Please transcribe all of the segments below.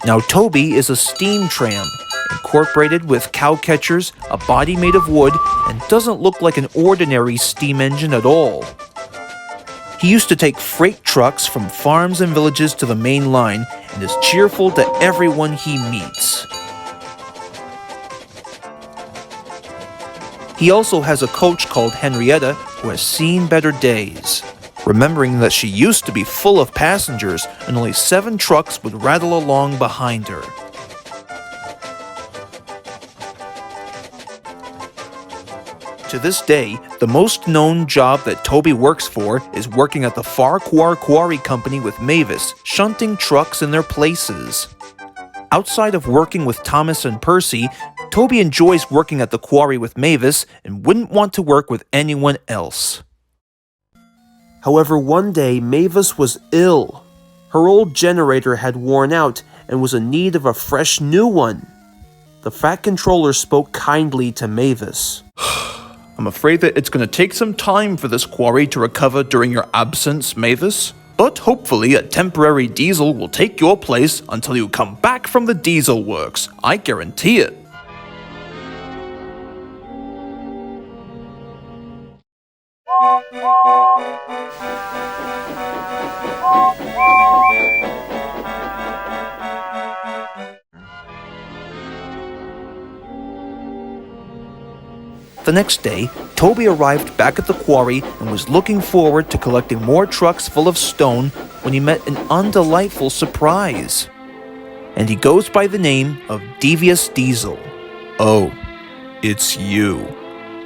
Now Toby is a steam tram, incorporated with cow catchers, a body made of wood, and doesn't look like an ordinary steam engine at all. He used to take freight trucks from farms and villages to the main line and is cheerful to everyone he meets. He also has a coach called Henrietta who has seen better days, remembering that she used to be full of passengers and only 7 trucks would rattle along behind her. To this day, the most known job that Toby works for is working at the Farquhar Quarry Company with Mavis, shunting trucks in their places. Outside of working with Thomas and Percy, Toby enjoys working at the quarry with Mavis and wouldn't want to work with anyone else. However, one day Mavis was ill. Her old generator had worn out and was in need of a fresh new one. The Fat Controller spoke kindly to Mavis. I'm afraid that it's going to take some time for this quarry to recover during your absence, Mavis. But hopefully a temporary diesel will take your place until you come back from the DieselWorks. I guarantee it. The next day, Toby arrived back at the quarry and was looking forward to collecting more trucks full of stone when he met an undelightful surprise. And he goes by the name of Devious Diesel. Oh, it's you.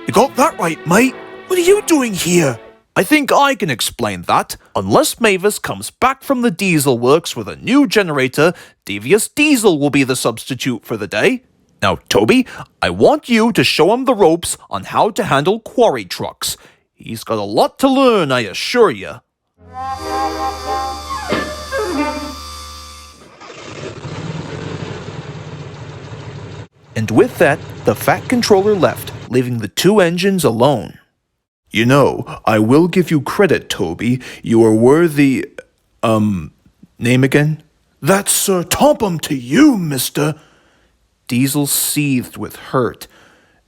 You got that right, mate. What are you doing here? I think I can explain that. Unless Mavis comes back from the DieselWorks with a new generator, Devious Diesel will be the substitute for the day. Now, Toby, I want you to show him the ropes on how to handle quarry trucks. He's got a lot to learn, I assure you. And with that, the Fat Controller left, leaving the 2 engines alone. You know, I will give you credit, Toby. You are worthy... name again? That's Sir Topham to you, mister. Diesel seethed with hurt.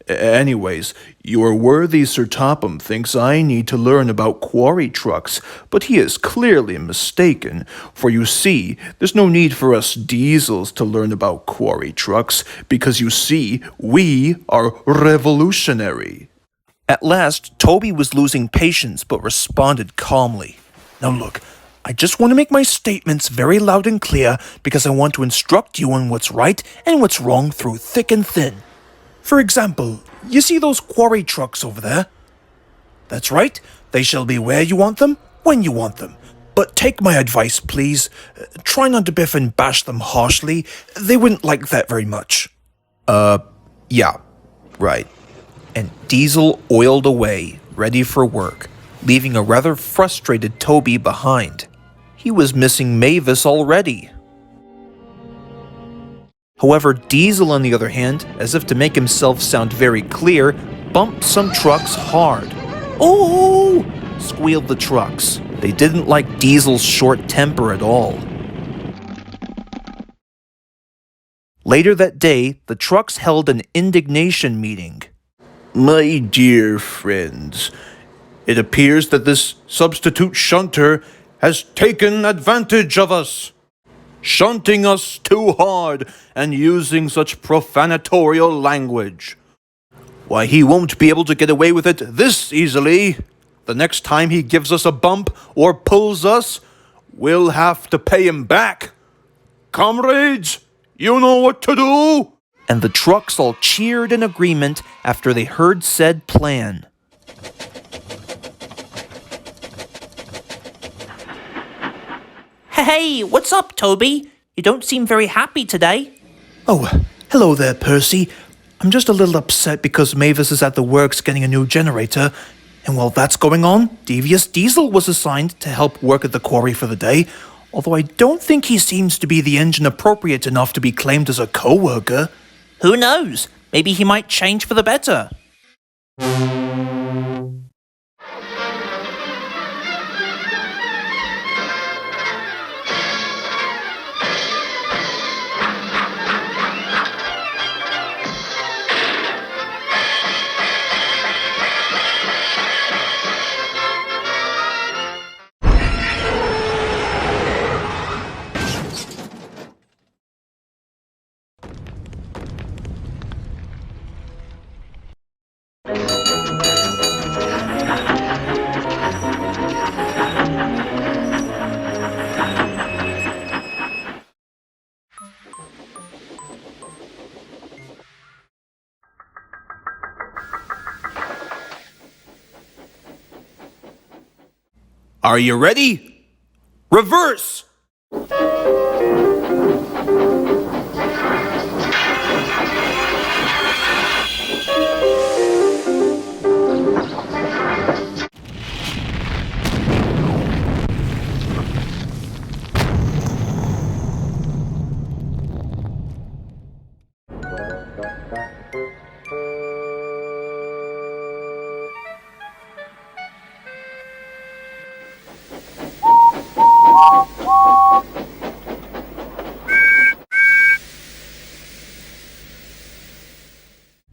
Anyways, your worthy Sir Topham thinks I need to learn about quarry trucks, but he is clearly mistaken, for you see, there's no need for us diesels to learn about quarry trucks, because you see, we are revolutionary. At last, Toby was losing patience, but responded calmly. Now look, I just want to make my statements very loud and clear because I want to instruct you on what's right and what's wrong through thick and thin. For example, you see those quarry trucks over there? That's right, they shall be where you want them, when you want them. But take my advice, please. Try not to biff and bash them harshly. They wouldn't like that very much. Yeah, right. And Diesel oiled away, ready for work, leaving a rather frustrated Toby behind. He was missing Mavis already. However, Diesel, on the other hand, as if to make himself sound very clear, bumped some trucks hard. "Oh!" squealed the trucks. They didn't like Diesel's short temper at all. Later that day, the trucks held an indignation meeting. My dear friends, it appears that this substitute shunter has taken advantage of us, shunting us too hard and using such profanatorial language. Why, he won't be able to get away with it this easily. The next time he gives us a bump or pulls us, we'll have to pay him back. Comrades, you know what to do? And the trucks all cheered in agreement after they heard said plan. Hey, what's up, Toby? You don't seem very happy today. Oh, hello there, Percy. I'm just a little upset because Mavis is at the works getting a new generator, and while that's going on, Devious Diesel was assigned to help work at the quarry for the day, although I don't think he seems to be the engine appropriate enough to be claimed as a co-worker. Who knows? Maybe he might change for the better. Are you ready? Reverse!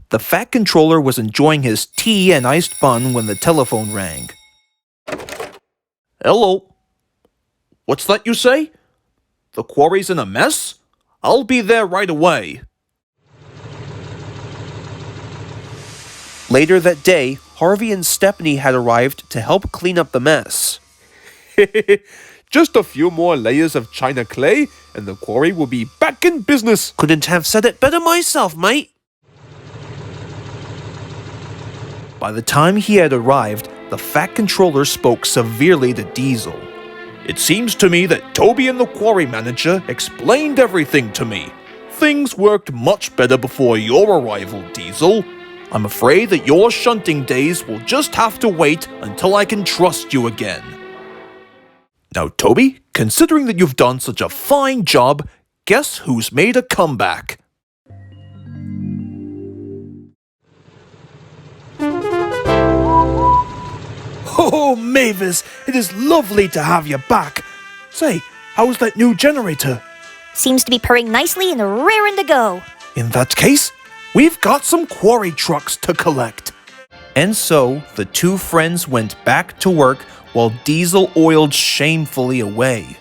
The Fat Controller was enjoying his tea and iced bun when the telephone rang. Hello. What's that you say? The quarry's in a mess? I'll be there right away. Later that day, Harvey and Stepney had arrived to help clean up the mess. Just a few more layers of china clay, and the quarry will be back in business. Couldn't have said it better myself, mate. By the time he had arrived, the Fat Controller spoke severely to Diesel. It seems to me that Toby and the quarry manager explained everything to me. Things worked much better before your arrival, Diesel. I'm afraid that your shunting days will just have to wait until I can trust you again. Now, Toby, considering that you've done such a fine job, guess who's made a comeback? Oh, Mavis, it is lovely to have you back. Say, how's that new generator? Seems to be purring nicely and raring to go. In that case, we've got some quarry trucks to collect. And so, the two friends went back to work while Diesel oiled shamefully away.